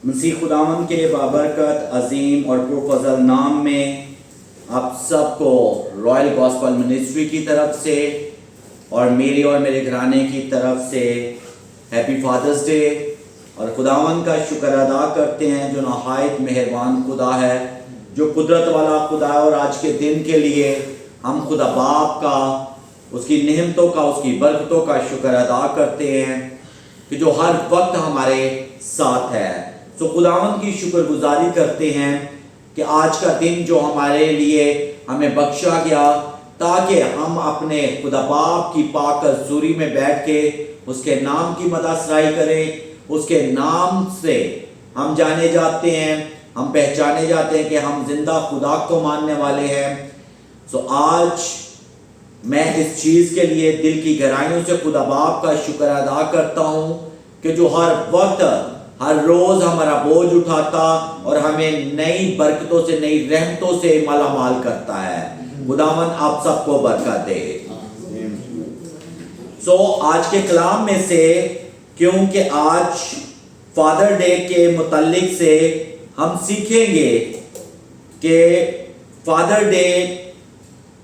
مسیح خداوند کے بابرکت عظیم اور پرفضل نام میں آپ سب کو رائل گاسپل منسٹری کی طرف سے اور میری اور میرے گھرانے کی طرف سے ہیپی فادرز ڈے اور خداوند کا شکر ادا کرتے ہیں جو نہایت مہربان خدا ہے، جو قدرت والا خدا ہے۔ اور آج کے دن کے لیے ہم خدا باپ کا، اس کی نعمتوں کا، اس کی برکتوں کا شکر ادا کرتے ہیں کہ جو ہر وقت ہمارے ساتھ ہے۔ تو خداوند کی شکر گزاری کرتے ہیں کہ آج کا دن جو ہمارے لیے ہمیں بخشا گیا تاکہ ہم اپنے خدا باپ کی پاک حضوری میں بیٹھ کے اس کے نام کی مدح سرائی کریں۔ اس کے نام سے ہم جانے جاتے ہیں، ہم پہچانے جاتے ہیں کہ ہم زندہ خدا کو ماننے والے ہیں۔ آج میں اس چیز کے لیے دل کی گہرائیوں سے خدا باپ کا شکر ادا کرتا ہوں کہ جو ہر وقت ہر روز ہمارا بوجھ اٹھاتا اور ہمیں نئی برکتوں سے، نئی رحمتوں سے مالا مال کرتا ہے۔ خداوند آپ سب کو برکت دے۔ آج کے کلام میں سے، کیونکہ آج فادر ڈے کے متعلق سے ہم سیکھیں گے کہ فادر ڈے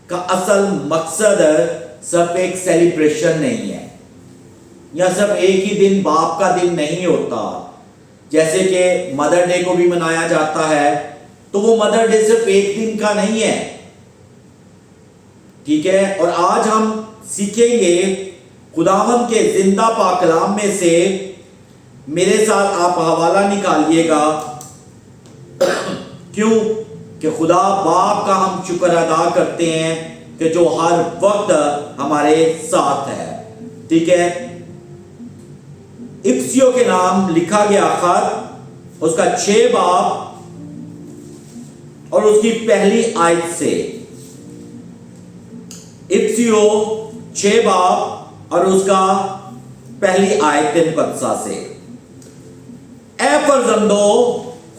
کا اصل مقصد صرف ایک سیلیبریشن نہیں ہے، یا صرف ایک ہی دن باپ کا دن نہیں ہوتا۔ جیسے کہ مدر ڈے کو بھی منایا جاتا ہے، تو وہ مدر ڈے صرف ایک دن کا نہیں ہے، ٹھیک ہے۔ اور آج ہم سیکھیں گے خداوند کے زندہ پاک کلام میں سے، میرے ساتھ آپ حوالہ نکالیے گا، کیوں کہ خدا باپ کا ہم شکر ادا کرتے ہیں کہ جو ہر وقت ہمارے ساتھ ہے، ٹھیک ہے۔ افسیوں کے نام لکھا گیا خط، اس کا 6 باب اور اس کی پہلی آیت سے۔ افسیوں 6 باب اور اس کا پہلی آیت مقدسہ سے۔ اے فرزندو،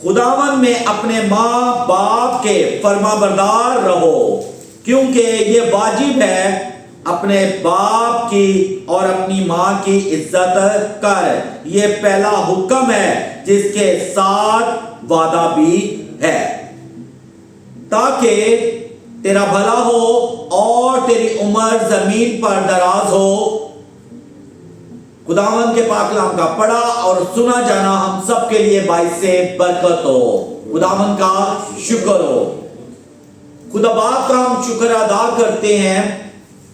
خداوند میں اپنے ماں باپ کے فرما بردار رہو، کیونکہ یہ واجب ہے اپنے باپ کی اور اپنی ماں کی عزت کر۔ یہ پہلا حکم ہے جس کے ساتھ وعدہ بھی ہے، تاکہ تیرا بھلا ہو اور تیری عمر زمین پر دراز ہو۔ خداوند کے پاک کلام کا پڑھا اور سنا جانا ہم سب کے لیے باعث برکت ہو۔ خداوند کا شکر ہو۔ خدا باپ کا ہم شکر ادا کرتے ہیں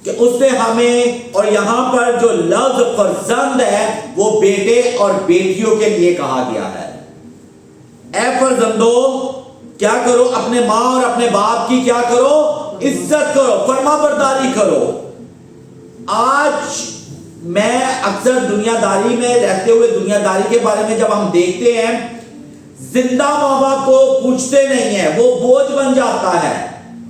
کہ اس نے ہمیں، اور یہاں پر جو لفظ فرزند ہے وہ بیٹے اور بیٹیوں کے لیے کہا گیا ہے۔ اے فرزندو، کیا کرو؟ اپنے ماں اور اپنے باپ کی کیا کرو؟ عزت کرو، فرما برداری کرو۔ آج میں اکثر دنیا داری میں رہتے ہوئے دنیا داری کے بارے میں جب ہم دیکھتے ہیں، زندہ ماں باپ کو پوچھتے نہیں ہیں، وہ بوجھ بن جاتا ہے،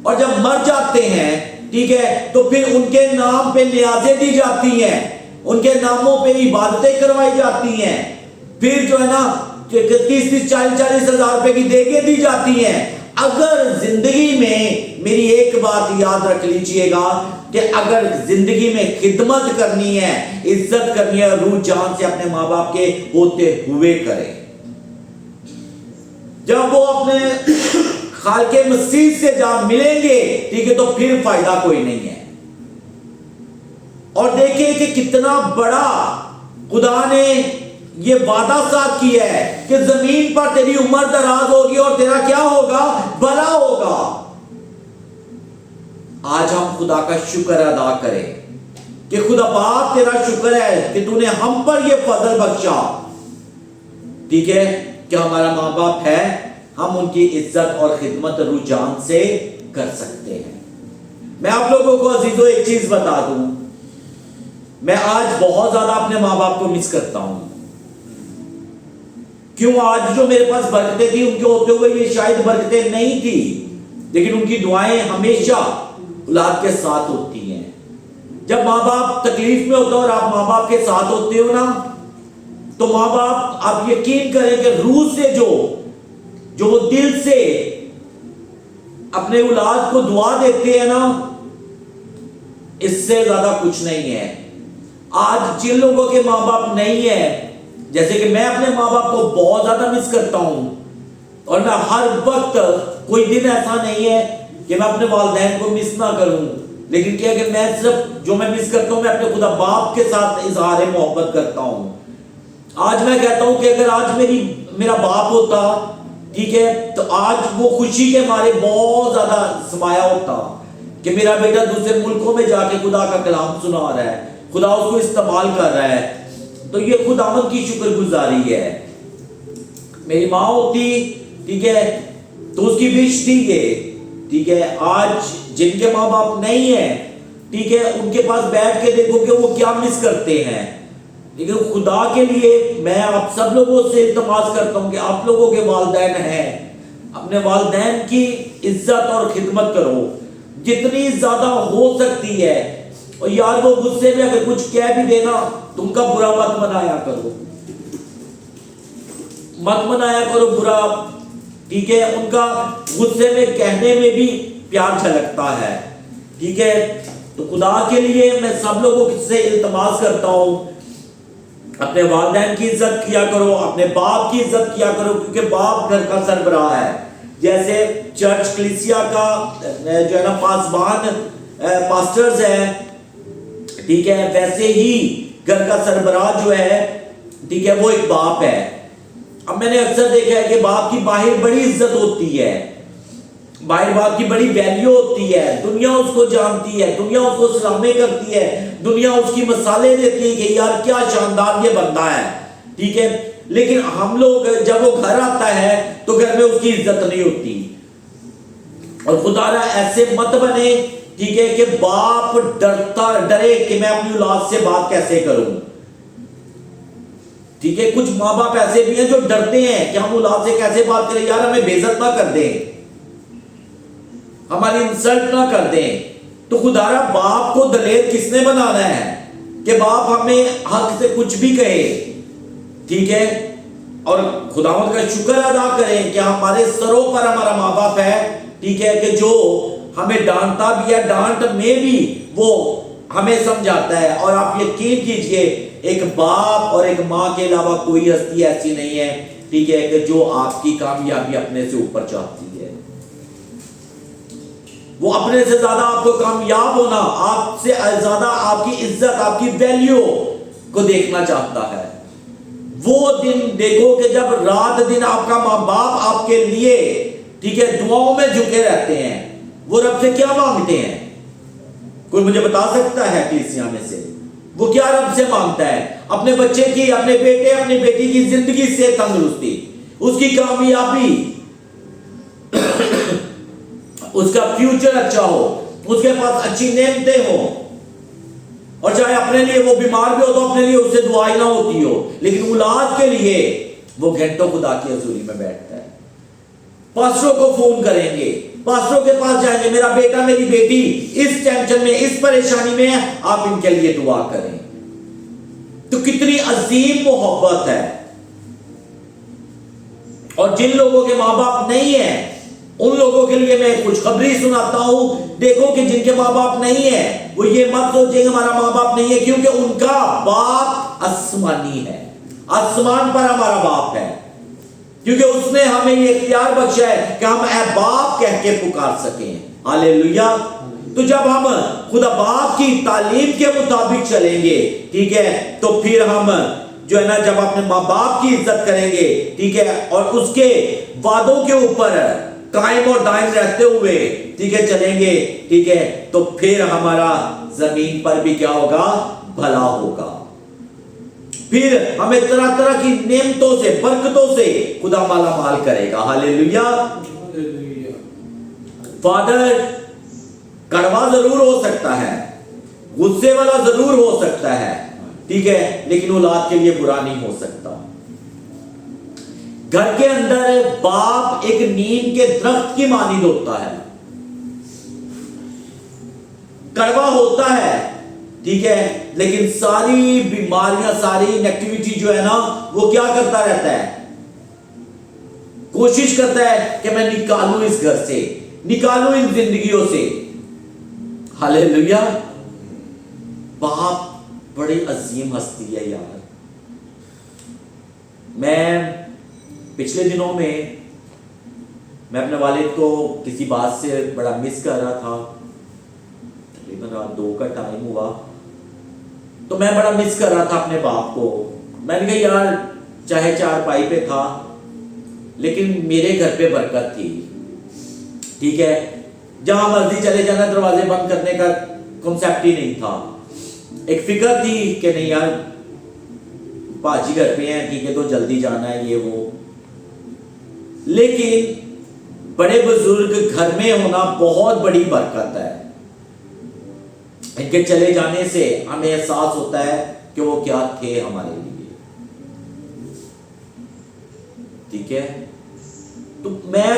اور جب مر جاتے ہیں، ٹھیک ہے، تو پھر ان کے نام پہ نیازیں دی جاتی ہیں، ان کے ناموں پہ عبادتیں کروائی جاتی ہیں، پھر جو ہے نا 30-40 ہزار روپے کی دیگیں دی جاتی ہیں۔ اگر زندگی میں، میری ایک بات یاد رکھ لیجئے گا کہ اگر زندگی میں خدمت کرنی ہے، عزت کرنی ہے، روح جان سے اپنے ماں باپ کے ہوتے ہوئے کریں۔ جب وہ اپنے خالق مسیح سے جا ملیں گے، ٹھیک ہے، تو پھر فائدہ کوئی نہیں ہے۔ اور دیکھیں کہ کتنا بڑا خدا نے یہ وعدہ ساتھ کیا ہے کہ زمین پر تیری عمر دراز ہوگی اور تیرا کیا ہوگا؟ بھلا ہوگا۔ آج ہم خدا کا شکر ادا کریں کہ خدا باپ تیرا شکر ہے کہ تو نے ہم پر یہ فضل بخشا، ٹھیک ہے، کہ ہمارا ماں باپ ہے، ہم ان کی عزت اور خدمت روح جان سے کر سکتے ہیں۔ میں آپ لوگوں کو عزیزو ایک چیز بتا دوں، میں آج بہت زیادہ اپنے ماں باپ کو مس کرتا ہوں۔ کیوں؟ آج جو میرے پاس برکتیں تھی، ان کے ہوتے ہوئے یہ شاید برکتیں نہیں تھی، لیکن ان کی دعائیں ہمیشہ اولاد کے ساتھ ہوتی ہیں۔ جب ماں باپ تکلیف میں ہوتا ہے اور آپ ماں باپ کے ساتھ ہوتے ہو نا، تو ماں باپ، آپ یقین کریں کہ روح سے جو وہ دل سے اپنے اولاد کو دعا دیتے ہیں نا، اس سے زیادہ کچھ نہیں ہے۔ آج جن لوگوں کے ماں باپ نہیں ہیں، جیسے کہ میں اپنے ماں باپ کو بہت زیادہ مس کرتا ہوں، اور میں ہر وقت، کوئی دن ایسا نہیں ہے کہ میں اپنے والدین کو مس نہ کروں، لیکن کیا کہ میں صرف جو میں مس کرتا ہوں میں اپنے خدا باپ کے ساتھ اظہار محبت کرتا ہوں۔ آج میں کہتا ہوں کہ اگر آج میرا باپ ہوتا، ٹھیک ہے، تو آج وہ خوشی کے مارے بہت زیادہ سمایا ہوتا کہ میرا بیٹا دوسرے ملکوں میں جا کے خدا کا کلام سنا رہا ہے، خدا اس کو استعمال کر رہا ہے، تو یہ خداوند کی شکر گزاری ہے۔ میری ماں ہوتی، ٹھیک ہے، تو اس کی وش تھی یہ، ٹھیک ہے، آج جن کے ماں باپ نہیں ہیں، ٹھیک ہے، ان کے پاس بیٹھ کے دیکھو کہ وہ کیا مس کرتے ہیں، لیکن خدا کے لیے میں آپ سب لوگوں سے التماس کرتا ہوں کہ آپ لوگوں کے والدین ہیں، اپنے والدین کی عزت اور خدمت کرو جتنی زیادہ ہو سکتی ہے، اور یار وہ غصے میں اگر کچھ کہہ بھی دینا تو ان کا برا مت منایا کرو، مت منایا کرو برا، ٹھیک ہے، ان کا غصے میں کہنے میں بھی پیار جھلکتا ہے، ٹھیک ہے۔ تو خدا کے لیے میں سب لوگوں سے التماس کرتا ہوں اپنے والدین کی عزت کیا کرو، اپنے باپ کی عزت کیا کرو، کیونکہ باپ گھر کا سربراہ ہے۔ جیسے چرچ کلیسیا کا جو ہے نا پاسبان پاسٹرز ہیں، ٹھیک ہے، ویسے ہی گھر کا سربراہ جو ہے، ٹھیک ہے، وہ ایک باپ ہے۔ اب میں نے اکثر دیکھا ہے کہ باپ کی باہر بڑی عزت ہوتی ہے، باہر باپ کی بڑی ویلیو ہوتی ہے، دنیا اس کو جانتی ہے، دنیا اس کو سلامیں کرتی ہے، دنیا اس کی مثالیں دیتی ہے کہ یار کیا شاندار یہ بندہ ہے، ٹھیک ہے، لیکن ہم لوگ جب وہ گھر آتا ہے تو گھر میں اس کی عزت نہیں ہوتی۔ اور خدا را ایسے مت بنے، ٹھیک ہے، کہ باپ ڈرے کہ میں اپنی اولاد سے بات کیسے کروں، ٹھیک ہے، کچھ ماں باپ ایسے بھی ہیں جو ڈرتے ہیں کہ ہم اولاد سے کیسے بات کریں، یار ہمیں بے عزت نہ کر دیں، ہماری انسلٹ نہ کر دیں۔ تو خدا را باپ کو دلیر کس نے بنانا ہے کہ باپ ہمیں حق سے کچھ بھی کہے، ٹھیک ہے، اور خداوند کا شکر ادا کریں کہ ہمارے سروں پر ہمارا ماں باپ ہے، ٹھیک ہے، کہ جو ہمیں ڈانٹتا بھی ہے، ڈانٹ میں بھی وہ ہمیں سمجھاتا ہے۔ اور آپ یقین کیجئے ایک باپ اور ایک ماں کے علاوہ کوئی ہستی ایسی نہیں ہے، ٹھیک ہے، کہ جو آپ کی کامیابی اپنے سے اوپر چاہتی ہے۔ وہ اپنے سے زیادہ آپ کو کامیاب ہونا، آپ سے زیادہ آپ کی عزت، آپ کی ویلیو کو دیکھنا چاہتا ہے۔ وہ دن دیکھو کہ جب رات دن آپ کا ماں باپ آپ کے لیے، ٹھیک ہے، دعاؤں میں جھکے رہتے ہیں، وہ رب سے کیا مانگتے ہیں؟ کوئی مجھے بتا سکتا ہے کلیسیا میں سے وہ کیا رب سے مانگتا ہے؟ اپنے بچے کی، اپنے بیٹے اپنی بیٹی کی زندگی سے تندرستی، اس کی کامیابی، اس کا فیوچر اچھا ہو، اس کے پاس اچھی نعمتیں ہوں، اور چاہے اپنے لیے وہ بیمار بھی ہو تو اپنے لیے اس سے دعائیں نہ ہوتی ہو، لیکن اولاد کے لیے وہ گھنٹوں خدا کی حضوری میں بیٹھتا ہے۔ پاسٹروں کو فون کریں گے، پاسٹروں کے پاس جائیں گے، میرا بیٹا میری بیٹی اس ٹینشن میں، اس پریشانی میں ہے، آپ ان کے لیے دعا کریں۔ تو کتنی عظیم محبت ہے۔ اور جن لوگوں کے ماں باپ نہیں ہیں ان لوگوں کے لیے میں خوشخبری سناتا ہوں، دیکھو کہ جن کے ماں باپ نہیں ہیں وہ یہ مت سوچیں کہ ہمارا ماں باپ نہیں ہے، کیونکہ ان کا باپ آسمانی ہے، آسمان پر ہمارا باپ ہے، کیونکہ اس نے ہمیں یہ اختیار بخشا ہے کہ ہم اے باپ کہہ کے پکار سکیں۔ ہاللیلویا۔ تو جب ہم خدا باپ کی تعلیم کے مطابق چلیں گے، ٹھیک ہے، تو پھر ہم جو ہے نا جب اپنے ماں باپ کی عزت کریں گے، ٹھیک ہے، اور اس کے وعدوں کے اوپر قائم اور دائم رہتے ہوئے، ٹھیک ہے، چلیں گے، ٹھیک ہے، تو پھر ہمارا زمین پر بھی کیا ہوگا؟ بھلا ہوگا۔ پھر ہمیں طرح طرح کی نعمتوں سے، برکتوں سے خدا مالا مال کرے گا۔ ہاللیلویا۔ فادر کڑوا ضرور ہو سکتا ہے، غصے والا ضرور ہو سکتا ہے، ٹھیک ہے، لیکن اولاد کے لیے برا نہیں ہو سکتا۔ گھر کے اندر باپ ایک نیم کے درخت کی مانند ہوتا ہے، کڑوا ہوتا ہے، ٹھیک ہے، لیکن ساری بیماریاں، ساری نیگیٹیوٹی جو ہے نا وہ کیا کرتا رہتا ہے؟ کوشش کرتا ہے کہ میں نکالوں اس گھر سے، نکالوں ان زندگیوں سے۔ ہاللیلویا۔ باپ بڑی عظیم ہستی ہے یار، میں پچھلے دنوں میں اپنے والد کو کسی بات سے بڑا مس کر رہا تھا. تقریباً رات 2 کا ٹائم ہوا تو میں بڑا مس کر رہا تھا اپنے باپ کو. میں نے کہا یار چاہے چارپائی پہ تھا لیکن میرے گھر پہ برکت تھی. ٹھیک ہے, جہاں مرضی چلے جانا دروازے بند کرنے کا کنسیپٹ ہی نہیں تھا. ایک فکر تھی کہ نہیں یار باجی گھر پہ ہیں, ٹھیک ہے تو جلدی جانا ہے یہ وہ. لیکن بڑے بزرگ گھر میں ہونا بہت بڑی برکت ہے. ان کے چلے جانے سے ہمیں احساس ہوتا ہے کہ وہ کیا تھے ہمارے لیے. ٹھیک ہے, تو میں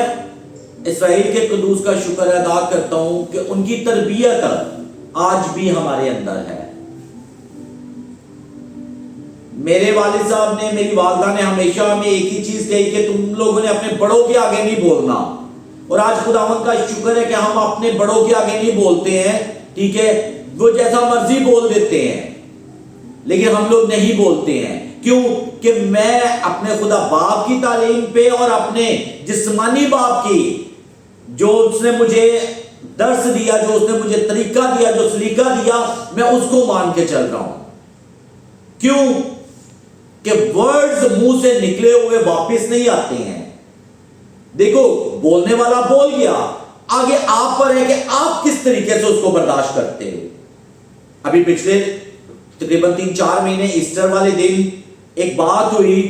اسرائیل کے قدوس کا شکر ادا کرتا ہوں کہ ان کی تربیت آج بھی ہمارے اندر ہے. میرے والد صاحب نے, میری والدہ نے ہمیشہ ہمیں ایک ہی چیز کہی کہ تم لوگوں نے اپنے بڑوں کے آگے نہیں بولنا. اور آج خداوند کا شکر ہے کہ ہم اپنے بڑوں کے آگے نہیں بولتے ہیں. ٹھیک ہے, وہ جیسا مرضی بول دیتے ہیں لیکن ہم لوگ نہیں بولتے ہیں. کیوں کہ میں اپنے خدا باپ کی تعلیم پہ اور اپنے جسمانی باپ کی جو اس نے مجھے درس دیا, جو اس نے مجھے طریقہ دیا, جو سلیقہ دیا, میں اس کو مان کے چل رہا ہوں. کیوں کہ ورڈز منہ سے نکلے ہوئے واپس نہیں آتے ہیں. دیکھو بولنے والا بول گیا, آگے آپ پر ہے کہ آپ کس طریقے سے اس کو برداشت کرتے ہو. ابھی پچھلے تقریباً 3-4 مہینے ایسٹر والے دن ایک بات ہوئی,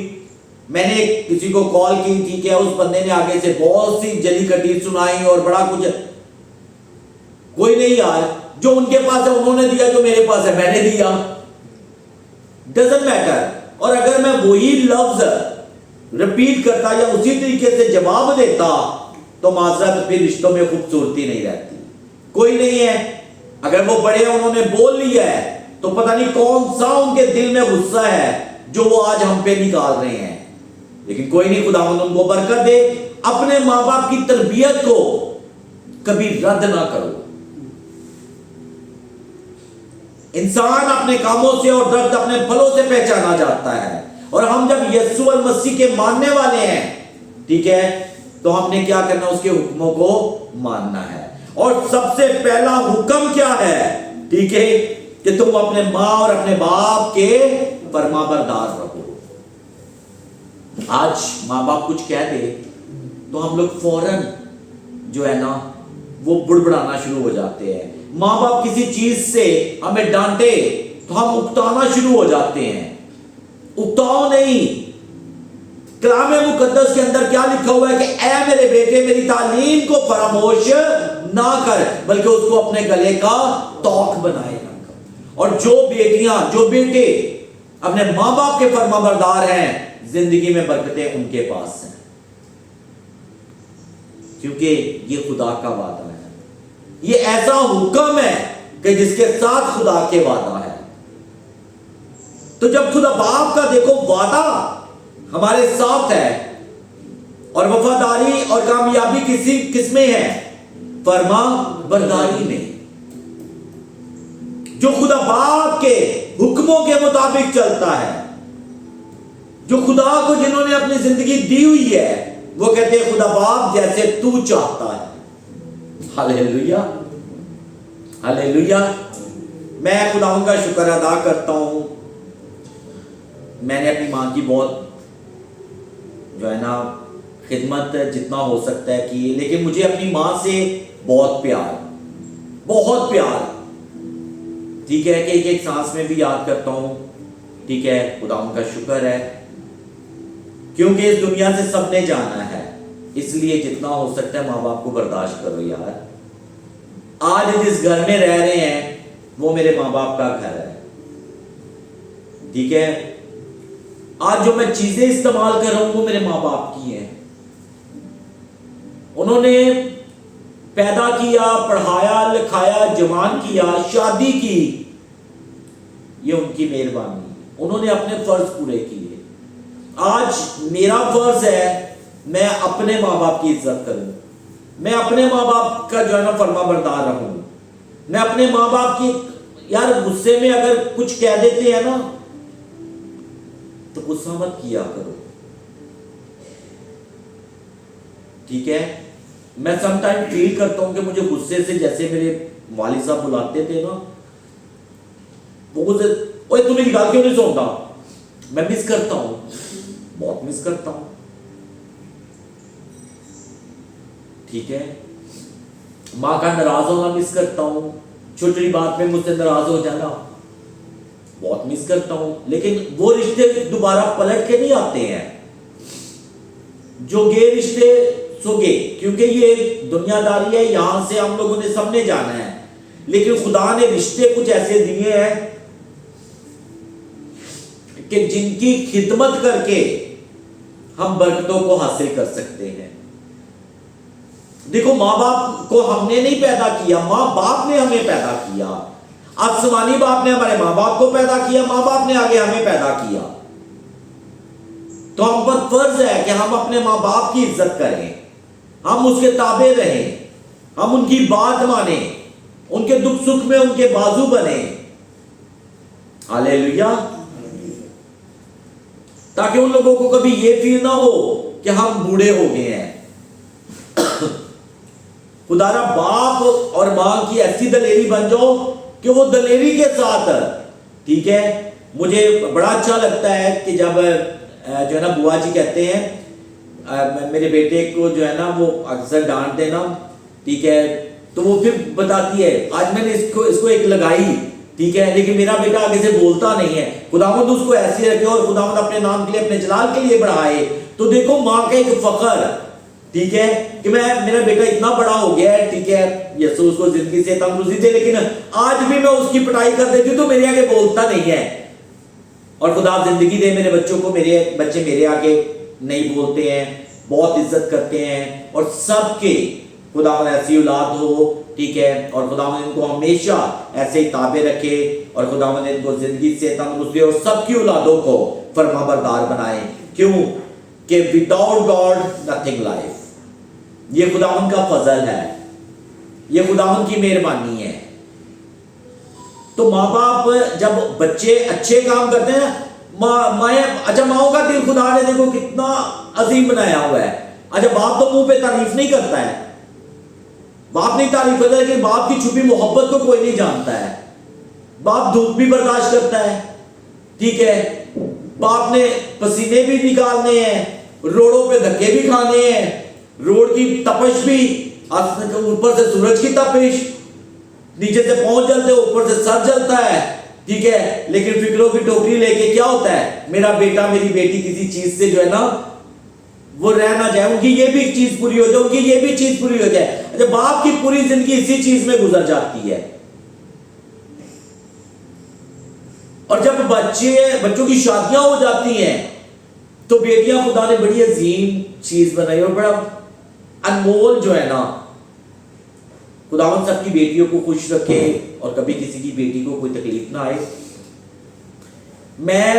میں نے کسی کو کال کی تھی کہ اس بندے نے آگے سے بہت سی جلی کٹی سنائی اور بڑا کچھ. کوئی نہیں یار, جو ان کے پاس ہے انہوں نے دیا, جو میرے پاس ہے میں نے دیا. Doesn't matter. اور اگر میں وہی لفظ رپیٹ کرتا یا اسی طریقے سے جواب دیتا تو معذرت پھر رشتوں میں خوبصورتی نہیں رہتی. کوئی نہیں ہے, اگر وہ بڑے ہیں انہوں نے بول لیا ہے تو پتہ نہیں کون سا ان کے دل میں غصہ ہے جو وہ آج ہم پہ نکال رہے ہیں. لیکن کوئی نہیں, خداوند ان کو برکت دے. اپنے ماں باپ کی تربیت کو کبھی رد نہ کرو. انسان اپنے کاموں سے اور درخت اپنے پھلوں سے پہچانا جاتا ہے. اور ہم جب یسوع المسیح کے ماننے والے ہیں, ٹھیک ہے, تو ہم نے کیا کرنا, اس کے حکموں کو ماننا ہے. اور سب سے پہلا حکم کیا ہے, ٹھیک ہے, کہ تم اپنے ماں اور اپنے باپ کے فرما بردار رہو. آج ماں باپ کچھ کہہ دے تو ہم لوگ فوراً جو ہے نا وہ بڑبڑانا شروع ہو جاتے ہیں. ماں باپ کسی چیز سے ہمیں ڈانٹے تو ہم اکتانا شروع ہو جاتے ہیں. اکتاؤ نہیں, کلام مقدس کے اندر کیا لکھا ہوا ہے کہ اے میرے بیٹے میری تعلیم کو فراموش نہ کر بلکہ اس کو اپنے گلے کا توق بنائے رکھ. اور جو بیٹیاں جو بیٹے اپنے ماں باپ کے فرما بردار ہیں زندگی میں برکتیں ان کے پاس ہیں, کیونکہ یہ خدا کا وعدہ ہے. یہ ایسا حکم ہے کہ جس کے ساتھ خدا کے وعدہ ہے. تو جب خدا باپ کا دیکھو وعدہ ہمارے ساتھ ہے اور وفاداری اور کامیابی کس میں ہے, فرما برداری میں. جو خدا باپ کے حکموں کے مطابق چلتا ہے, جو خدا کو جنہوں نے اپنی زندگی دی ہوئی ہے, وہ کہتے ہیں خدا باپ جیسے تو چاہتا ہے. ہاللیلویہ ہاللیلویہ. میں خدا کا شکر ادا کرتا ہوں, میں نے اپنی ماں کی بہت جو ہے نا خدمت جتنا ہو سکتا ہے کی, لیکن مجھے اپنی ماں سے بہت پیار, بہت پیار. ٹھیک ہے, کہ ایک سانس میں بھی یاد کرتا ہوں. ٹھیک ہے, خدا ان کا شکر ہے کیونکہ اس دنیا سے سب نے جانا ہے, اس لیے جتنا ہو سکتا ہے ماں باپ کو برداشت کرو یار. آج جس گھر میں رہ رہے ہیں وہ میرے ماں باپ کا گھر ہے. ٹھیک ہے, آج جو میں چیزیں استعمال کر رہا ہوں وہ میرے ماں باپ کی ہیں. انہوں نے پیدا کیا, پڑھایا لکھایا, جوان کیا, شادی کی, یہ ان کی مہربانی. انہوں نے اپنے فرض پورے کیے. آج میرا فرض ہے میں اپنے ماں باپ کی عزت کروں, میں اپنے ماں باپ کا جو ہے نا فرما بردار رہوں. میں اپنے ماں باپ کی, یار غصے میں اگر کچھ کہہ دیتے ہیں نا تو غصہ مت کیا کرو, ٹھیک ہے. میں سم ٹائم فیل کرتا ہوں کہ مجھے غصے سے جیسے میرے والد صاحب بلاتے تھے نا, وہ غصے, اوے تو میری گال کیوں نہیں سنتا, میں مس کرتا ہوں, بہت مس کرتا ہوں. ٹھیک ہے, ماں کا ناراض ہونا مس کرتا ہوں, چھوٹی بات میں مجھ سے ناراض ہو جانا بہت مس کرتا ہوں. لیکن وہ رشتے دوبارہ پلٹ کے نہیں آتے ہیں, جو گئے رشتے سو گئے, کیونکہ یہ دنیا داری ہے, یہاں سے ہم لوگوں نے سب نے جانا ہے. لیکن خدا نے رشتے کچھ ایسے دیے ہیں کہ جن کی خدمت کر کے ہم برکتوں کو حاصل کر سکتے ہیں. دیکھو, ماں باپ کو ہم نے نہیں پیدا کیا, ماں باپ نے ہمیں پیدا کیا. آسمانی باپ نے ہمارے ماں باپ کو پیدا کیا, ماں باپ نے آگے ہمیں پیدا کیا. تو ہم پر فرض ہے کہ ہم اپنے ماں باپ کی عزت کریں, ہم اس کے تابع رہیں, ہم ان کی بات مانیں, ان کے دکھ سکھ میں ان کے بازو بنیں. ہاللیلویا. تاکہ ان لوگوں کو کبھی یہ فیل نہ ہو کہ ہم بوڑھے ہو گئے ہیں. خدا را باپ اور ماں کی ایسی دلیری بن جاؤ کہ وہ دلیری کے ساتھ, ٹھیک ہے. مجھے بڑا اچھا لگتا ہے کہ جب جو ہے نا بوا جی کہتے ہیں میرے بیٹے کو جو ہے نا وہ اکثر ڈانٹتے نا, ٹھیک ہے, تو وہ پھر بتاتی ہے آج میں نے اس کو ایک لگائی, ٹھیک ہے, لیکن میرا بیٹا آگے سے بولتا نہیں ہے. خداوند اس کو ایسے رکھے اور خداوند اپنے نام کے لیے اپنے جلال کے لیے بڑھائے. تو دیکھو ماں کا ایک فخر, ٹھیک ہے, کہ میرا بیٹا اتنا بڑا ہو گیا ہے, ٹھیک ہے, یسوع اس کو زندگی سے تندرستی دے, لیکن آج بھی میں اس کی پٹائی کر دیتی ہوں تو میرے آگے بولتا نہیں ہے. اور خدا زندگی دے میرے بچوں کو, میرے بچے میرے آگے نہیں بولتے ہیں, بہت عزت کرتے ہیں. اور سب کے خداوند ایسی اولاد ہو, ٹھیک ہے, اور خداوند ان کو ہمیشہ ایسے ہی تابع رکھے, اور خداوند ان کو زندگی سے تندرستی اور سب کی اولادوں کو فرما بردار بنائے. کیوں کہ وداؤٹ گاڈ نتھنگ لائف. یہ خداوند کا فضل ہے, یہ خداوند کی مہربانی ہے. تو ماں باپ جب بچے اچھے کام کرتے ہیں, اچھا ماؤں کا دل خدا نے دیکھو کتنا عظیم بنایا ہوا ہے. اچھا باپ تو منہ پہ تعریف نہیں کرتا ہے, باپ نہیں تعریف کرتا, لیکن باپ کی چھپی محبت کو کوئی نہیں جانتا ہے. باپ دھوپ بھی برداشت کرتا ہے, ٹھیک ہے, باپ نے پسینے بھی نکالنے ہیں, روڑوں پہ دھکے بھی کھانے ہیں, روڈ کی تپش بھی, اوپر سے سورج کی تپش, نیچے سے پہنچ جلتے, اوپر سے سر جلتا ہے, ٹھیک ہے, لیکن فکروں کی ٹوکری لے کے کیا ہوتا ہے, میرا بیٹا میری بیٹی کسی چیز سے جو ہے نا وہ رہ نہ جائے, ان کی یہ بھی چیز پوری ہو جائے, ان کی یہ بھی چیز پوری ہو جائے. اچھا باپ کی پوری زندگی اسی چیز میں گزر جاتی ہے. اور جب بچوں کی شادیاں ہو جاتی ہیں تو بیٹیاں خدا نے بڑی عظیم چیز بنائی, اور بڑا انمول جو ہے نا, خداوند سب کی بیٹیوں کو خوش رکھے اور کبھی کسی کی بیٹی کو کوئی تکلیف نہ آئے. میں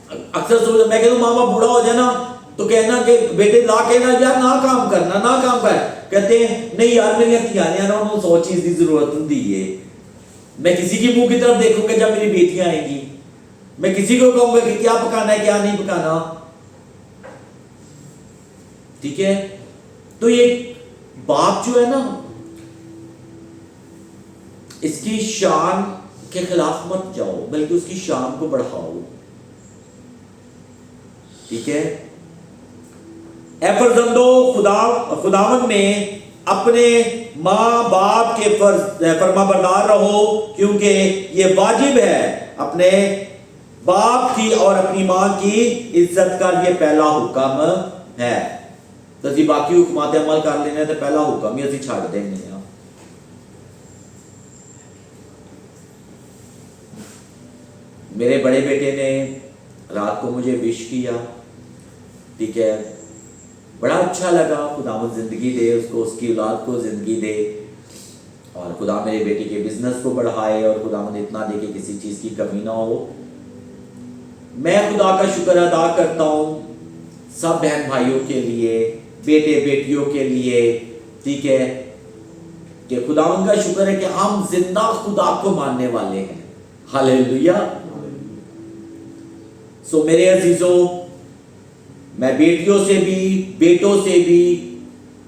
اکثر سوچتا, میں کہتا ہوں ماما بوڑھا ہو جائے نا تو کہنا کہ بیٹے لا کہنا یار نہ کام کرنا, نہ کام کر. کہتے ہیں نہیں یار میری تیاریاں نا, انہوں 100 چیز کی ضرورت ہوتی ہے. میں کسی کی منہ کی طرف دیکھوں گا جب میری بیٹیاں آئیں گی, میں کسی کو کہوں گا کہ کیا پکانا ہے کیا نہیں پکانا, ٹھیک ہے. تو یہ باپ جو ہے نا, اس کی شان کے خلاف مت جاؤ بلکہ اس کی شان کو بڑھاؤ, ٹھیک ہے. اے فرزندو, خداوند میں اپنے ماں باپ کے فرما بردار رہو, کیونکہ یہ واجب ہے. اپنے باپ کی اور اپنی ماں کی عزت کا یہ پہلا حکم ہے. تو اسی باقی حکمات عمل کر لینے, تو پہلا حکم ہی اسی چھاڑ دیں گے. میرے بڑے بیٹے نے رات کو مجھے وش کیا, ٹھیک ہے, بڑا اچھا لگا. خداوند زندگی دے اس کو, اس کی اولاد کو زندگی دے, اور خدا میرے بیٹے کے بزنس کو بڑھائے, اور خداوند اتنا دے کہ کسی چیز کی کمی نہ ہو. میں خدا کا شکر ادا کرتا ہوں سب بہن بھائیوں کے لیے, بیٹے بیٹیوں کے لیے, ٹھیک ہے, کہ خداوند کا شکر ہے کہ ہم زندہ خدا کو ماننے والے ہیں. ہاللیلویا. سو میرے عزیزوں, میں بیٹیوں سے بھی بیٹوں سے بھی